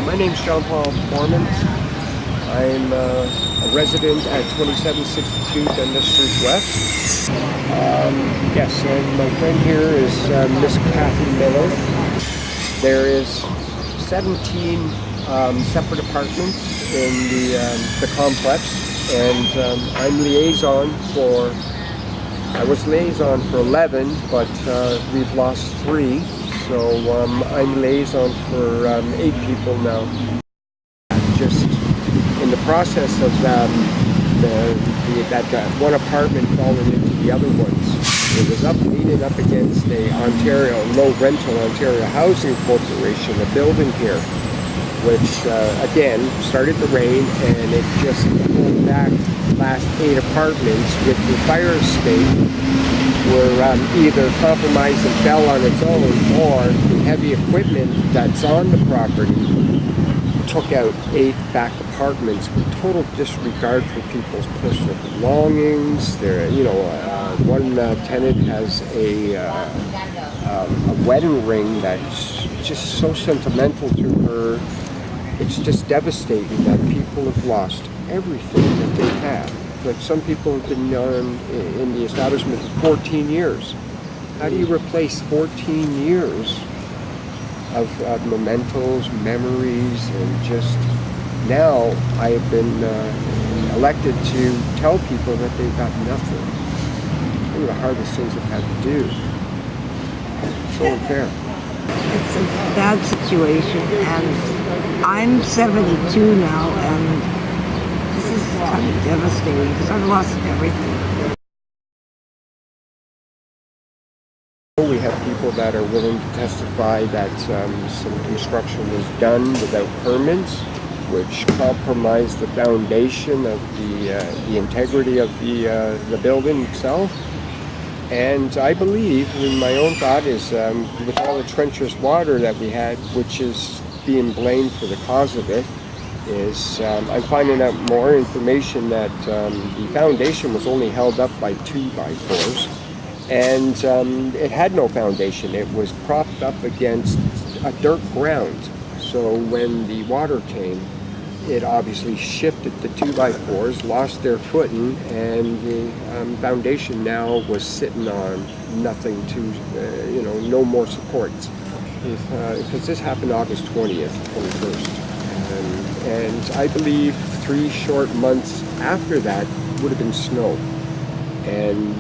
My name's Jean-Paul Foreman. I'm a resident at 2762 Dundas Street West. Yes, and my friend here is Miss Kathy Miller. There is 17 separate apartments in the complex, and I was liaison for 11, but we've lost 3. So I'm liaison for 8 people now. Just in the process of that one apartment falling into the other ones. It was leaning up against a low rental Ontario Housing Corporation, a building here, which again started to rain, and it just pulled back last 8 apartments with the fire escape were either compromised and fell on its own, or the heavy equipment that's on the property took out 8 back apartments with total disregard for people's personal belongings. One tenant has a wedding ring that's just so sentimental to her. It's just devastating that people have lost everything that they have. But some people have been in the establishment for 14 years. How do you replace 14 years of mementos, memories, and just now I have been elected to tell people that they've got nothing. One of the hardest things I've had to do. So unfair. It's a bad situation, and I'm 72 now, and this is kind of devastating because I've lost everything. We have people that are willing to testify that some construction was done without permits, which compromised the foundation of the integrity of the building itself. And I believe, in my own thought, is with all the treacherous water that we had, which is being blamed for the cause of it, is I'm finding out more information that the foundation was only held up by 2x4s, and it had no foundation. It was propped up against a dirt ground. So when the water came, it obviously shifted the 2x4s, lost their footing, and the foundation now was sitting on nothing to, no more supports. Because this happened August 20th, 21st. And I believe 3 short months after that would have been snow. And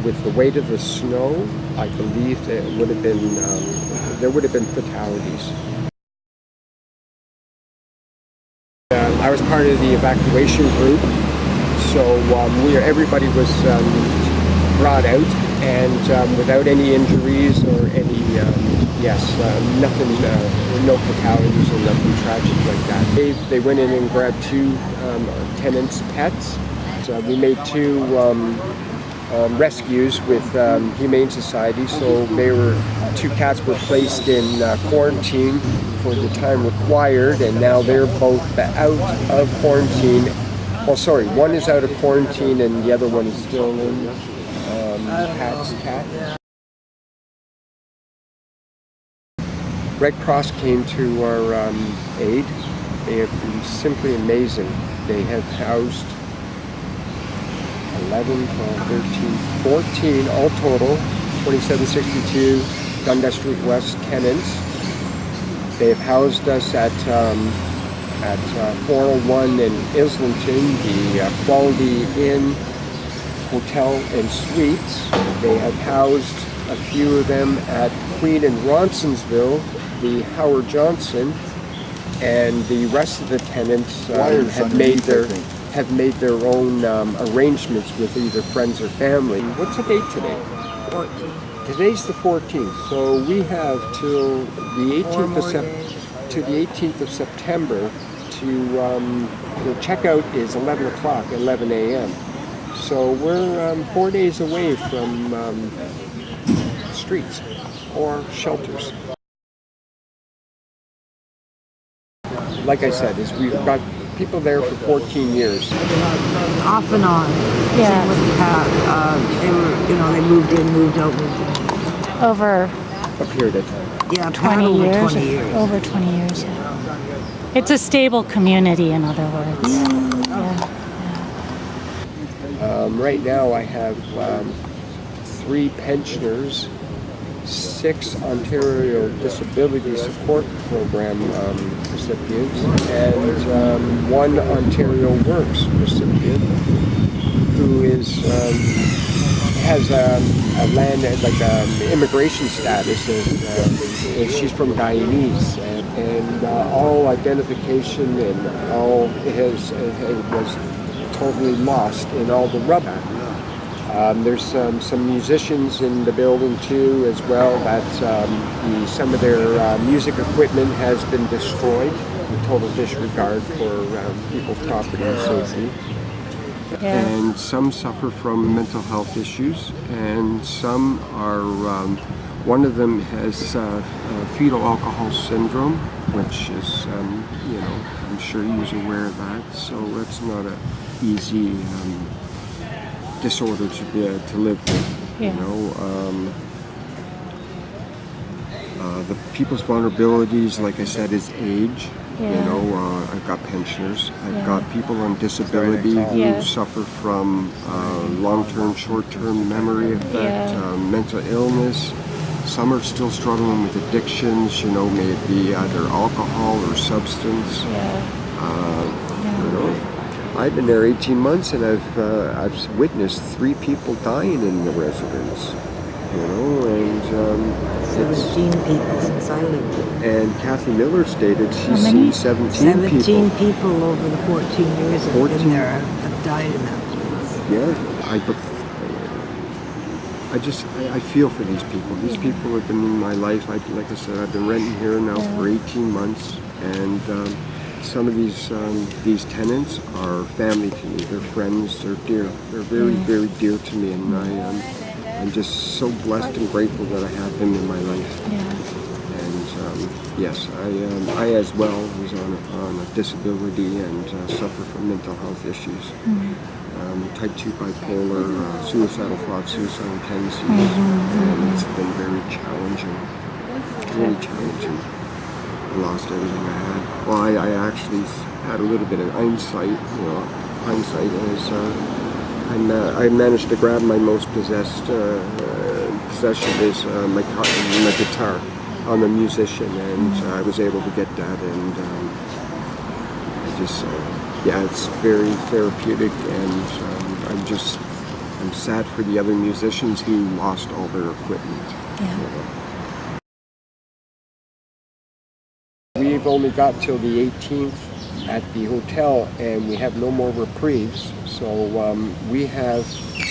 with the weight of the snow, I believe that it would have been, there would have been fatalities. I was part of the evacuation group, so everybody was brought out, and without any injuries or any, nothing, no fatalities or nothing tragic like that. They went in and grabbed 2 tenants' pets. So we made 2 rescues with Humane Society, so 2 cats were placed in quarantine for the time required, and now they're both out of quarantine. Well, sorry, one is out of quarantine and the other one is still in Pat's cat. Red Cross came to our aid. They have been simply amazing. They have housed 11, 12, 13, 14, all total, 2762 Dundas Street West tenants. They have housed us at 401 in Islington, the Quality Inn Hotel and Suites. They have housed a few of them at Queen and Ronsonsville, the Howard Johnson, and the rest of the tenants have made their own arrangements with either friends or family. What's the date today? 14. Today's the 14th, so we have till the 18th of September to the checkout is 11 o'clock, 11 a.m. So we're 4 days away from streets or shelters. Like I said, we've got people there for 14 years. Off and on. Yeah. Same with Pat. They moved in, moved out, moved in. Over A period of time. Yeah, 20 over years. 20 years. Over 20 years, yeah. It's a stable community, in other words. Yeah. Right now I have 3 pensioners, 6 Ontario Disability Support Program recipients, and 1 Ontario Works recipient who has a land, like immigration status, and she's from Guyanese, and all identification and all it was totally lost in all the rubble. There's some musicians in the building too as well. Some of their music equipment has been destroyed in total disregard for people's property and safety. Yeah. And some suffer from mental health issues, and some are, one of them has fetal alcohol syndrome, which is, I'm sure you're aware of that, so that's not an easy disorder to live with, Yeah. The people's vulnerabilities, like I said, is age. Yeah. I've got pensioners. I've Yeah. got people on disability who Yeah. suffer from long-term, short-term memory effect, Yeah. mental illness. Some are still struggling with addictions, may it be either alcohol or substance. I've been there 18 months, and I've witnessed 3 people dying in the residence. And 17 people since I lived there. and Kathy Miller stated How she's many? seen 17 17 people. people over the 14 years I've 14? been there have died in that place. Yeah, I feel for these people. These people have been in my life. Like I said, I've been renting here now for 18 months, and some of these tenants are family to me. They're friends. They're dear. They're very, very dear to me, and I'm just so blessed and grateful that I have them in my life. And yes, I as well was on a disability and suffer from mental health issues. Type 2 bipolar, suicidal thoughts, suicidal tendencies, and it's been very challenging, really challenging. I lost everything I had. Well, I actually had a little bit of hindsight. Hindsight is I managed to grab my most possessed possession is my guitar. I'm a musician, and I was able to get that, and it's very therapeutic, and I'm sad for the other musicians who lost all their equipment. We've only got till the 18th at the hotel, and we have no more reprieves. So we have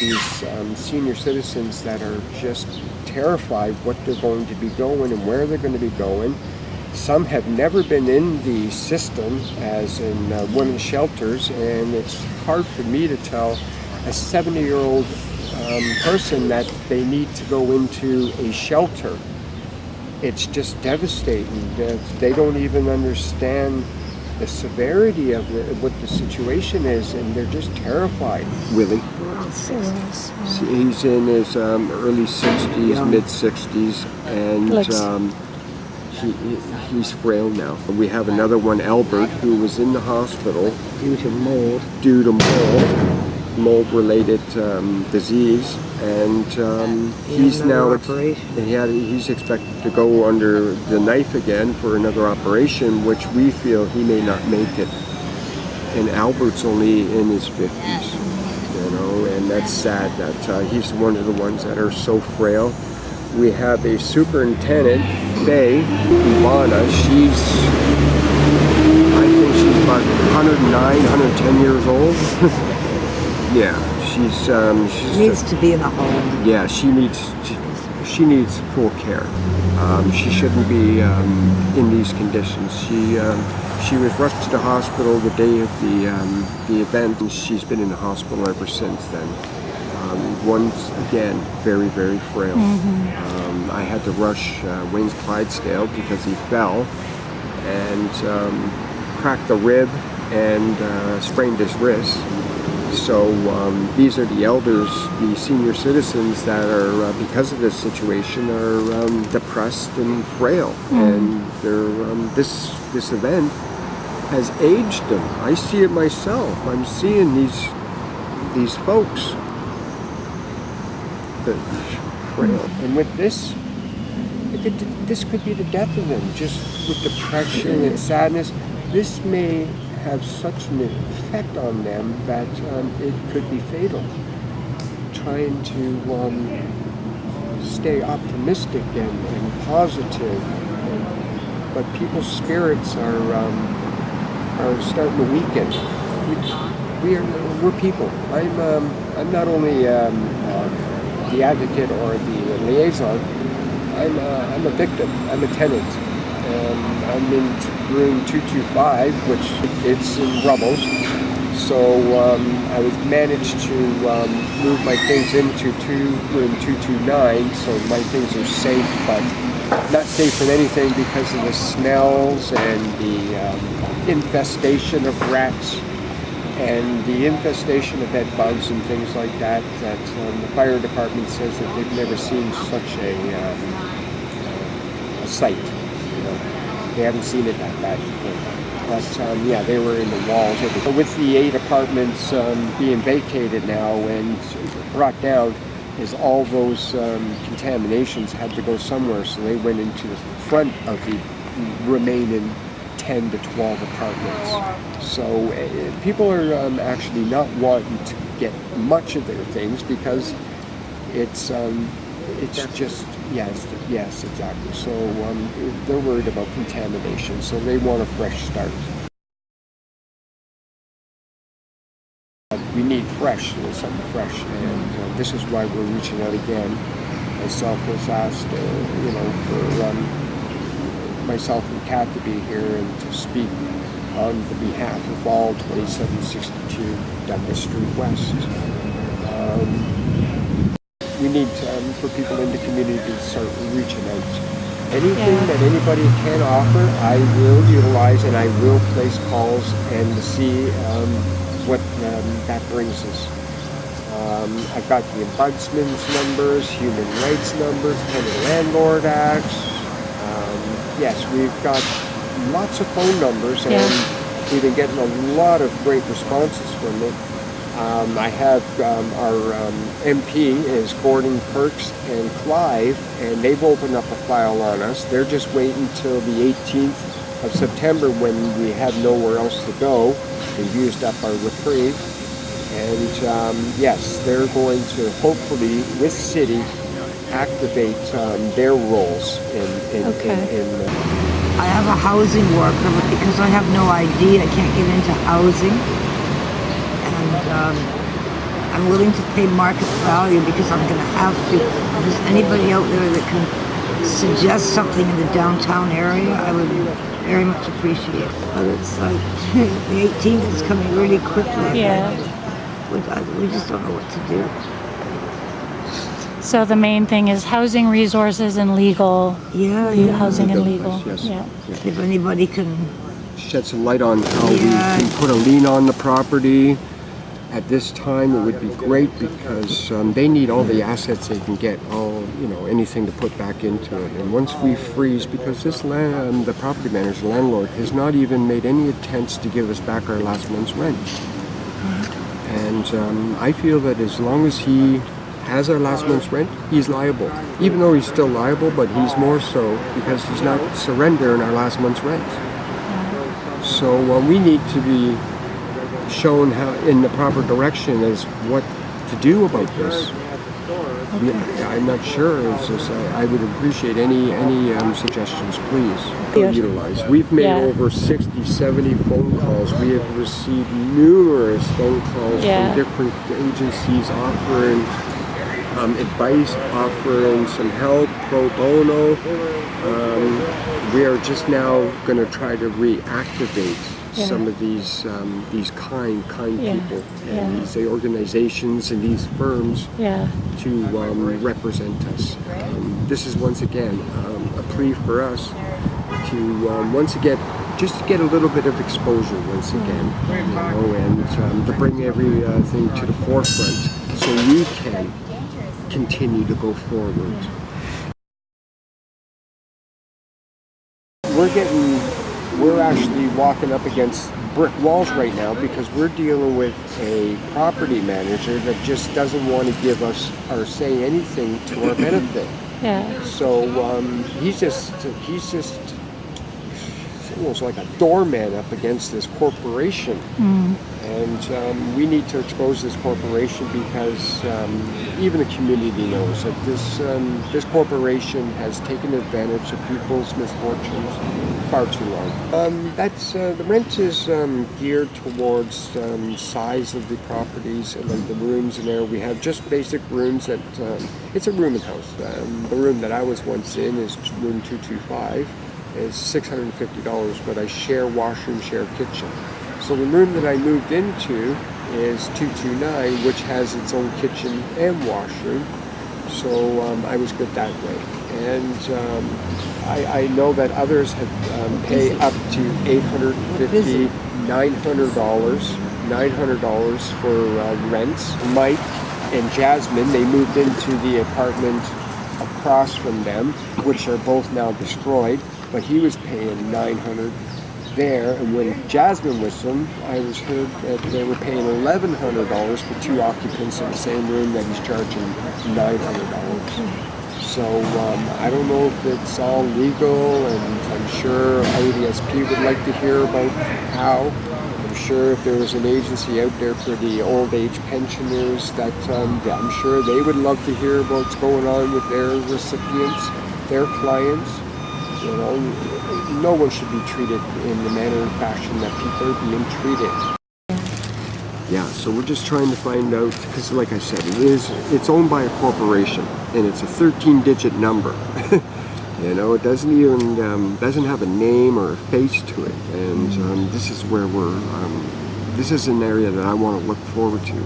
these senior citizens that are just terrified what they're going to be going and where they're going to be going. Some have never been in the system, as in women's shelters, and it's hard for me to tell a 70-year-old person that they need to go into a shelter. It's just devastating. They don't even understand the severity of what the situation is, and they're just terrified. Willie, he's in his early 60s, mid 60s, and he's frail now. We have another one, Albert, who was in the hospital due to mold-related disease, and he's now he's expected to go under the knife again for another operation, which we feel he may not make it. And Albert's only in his 50s, and that's sad that he's one of the ones that are so frail. We have a superintendent, Faye Ivana. I think she's about 109, 110 years old. Yeah, she needs to be in a home. Yeah, she needs full care. She shouldn't be in these conditions. She was rushed to the hospital the day of the event, and she's been in the hospital ever since then. Once again, very, very frail. I had to rush Wayne's Clydesdale because he fell and cracked the rib and sprained his wrist. So these are the elders, the senior citizens that are, because of this situation, are depressed and frail. And they're, this event has aged them. I see it myself. I'm seeing these folks that frail. And with this, this could be the death of them, just with depression and sadness. This may have such an effect on them that it could be fatal. Trying to stay optimistic and positive, but people's spirits are starting to weaken. We're people. I'm not only the advocate or the liaison. I'm a victim. I'm a tenant. I'm in room 225, which it's in rubbles. So I was managed to move my things into room 229, so my things are safe, but not safe from anything because of the smells and the infestation of rats and the infestation of bed bugs and things like that. That the fire department says that they've never seen such a sight. You know, they haven't seen it that bad before. But yeah, they were in the walls. But with the 8 apartments being vacated now and brought down, is all those contaminations had to go somewhere, so they went into the front of the remaining 10 to 12 apartments. So people are actually not wanting to get much of their things because it's just, yes, exactly. So they're worried about contamination, so they want a fresh start. We need something fresh, and this is why we're reaching out again. Myself was asked, for myself and Kat to be here and to speak on the behalf of all 2762 Douglas Street West. We need for people in the community to start reaching out. Anything that anybody can offer, I will utilize, and I will place calls and to see what that brings us. I've got the ombudsman's numbers, human rights numbers, tenant landlord acts. Yes, we've got lots of phone numbers, and we've been getting a lot of great responses from it. I have our MP is Gordon Perks and Clive, and they've opened up a file on us. They're just waiting till the 18th of September when we have nowhere else to go. They've used up our reprieve. And yes, they're going to hopefully, with City, activate their roles in I have a housing worker, but because I have no ID, I can't get into housing. And I'm willing to pay market value because I'm going to have to. If there's anybody out there that can suggest something in the downtown area, I would very much appreciate it. But it's like the 18th is coming really quickly. Yeah. We just don't know what to do. So the main thing is housing resources and legal. Housing and legal. Yes. Yeah. If anybody can shed some light on how we can put a lien on the property. At this time, it would be great because they need all the assets they can get, anything to put back into it. And once we freeze, because this land, the property manager, landlord, has not even made any attempts to give us back our last month's rent. And I feel that as long as he has our last month's rent, he's liable. Even though he's still liable, but he's more so because he's not surrendering our last month's rent. So we need to be shown how in the proper direction as what to do about this. I'm not sure. I would appreciate any suggestions, please. Utilize. We've made over 60, 70 phone calls. We have received numerous phone calls from different agencies offering advice, offering some help, pro bono. We are just now going to try to reactivate some of these kind people and these organizations and these firms to represent us. This is once again a plea for us to once again just to get a little bit of exposure once again, and to bring everything to the forefront so we can continue to go forward. We're getting we're actually walking up against brick walls right now because we're dealing with a property manager that just doesn't want to give us or say anything to our benefit. Yeah. So he's just almost like a doorman up against this corporation. And we need to expose this corporation because even the community knows that this corporation has taken advantage of people's misfortunes far too long. The rent is geared towards size of the properties and like the rooms in there. We have just basic rooms that it's a room and house. The room that I was once in is room 225. Is $650, but I share washroom, share kitchen. So the room that I moved into is 229, which has its own kitchen and washroom. So I was good that way. And I know that others have pay up to $850, $900 for rents. Mike and Jasmine, they moved into the apartment across from them, which are both now destroyed. But he was paying $900 there, and when Jasmine was with him, I was heard that they were paying $1,100 for two occupants in the same room that he's charging $900. So I don't know if it's all legal, and I'm sure IDSP would like to hear about how. I'm sure if there was an agency out there for the old age pensioners, that I'm sure they would love to hear about what's going on with their recipients, their clients. You know, no one should be treated in the manner and fashion that people are being treated. Yeah, so we're just trying to find out, because like I said, it's owned by a corporation, and it's a 13-digit number. You know, it doesn't even doesn't have a name or a face to it, and this is where this is an area that I want to look forward to,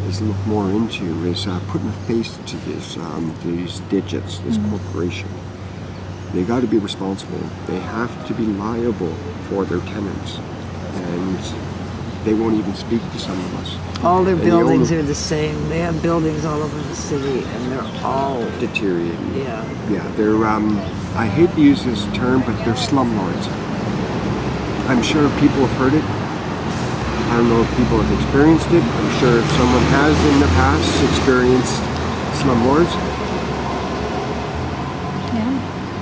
is look more into, is putting a face to this, these digits, this corporation. They got to be responsible. They have to be liable for their tenants, and they won't even speak to some of us. All their buildings are the same. They have buildings all over the city, and they're all deteriorating. Yeah. Yeah, they're. I hate to use this term, but they're slumlords. I'm sure people have heard it. I don't know if people have experienced it. I'm sure if someone has in the past experienced slumlords.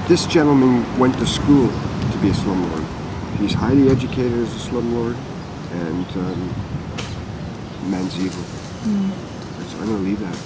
This gentleman went to school to be a slumlord. He's highly educated as a slumlord, and man's evil. So I'm going to leave that.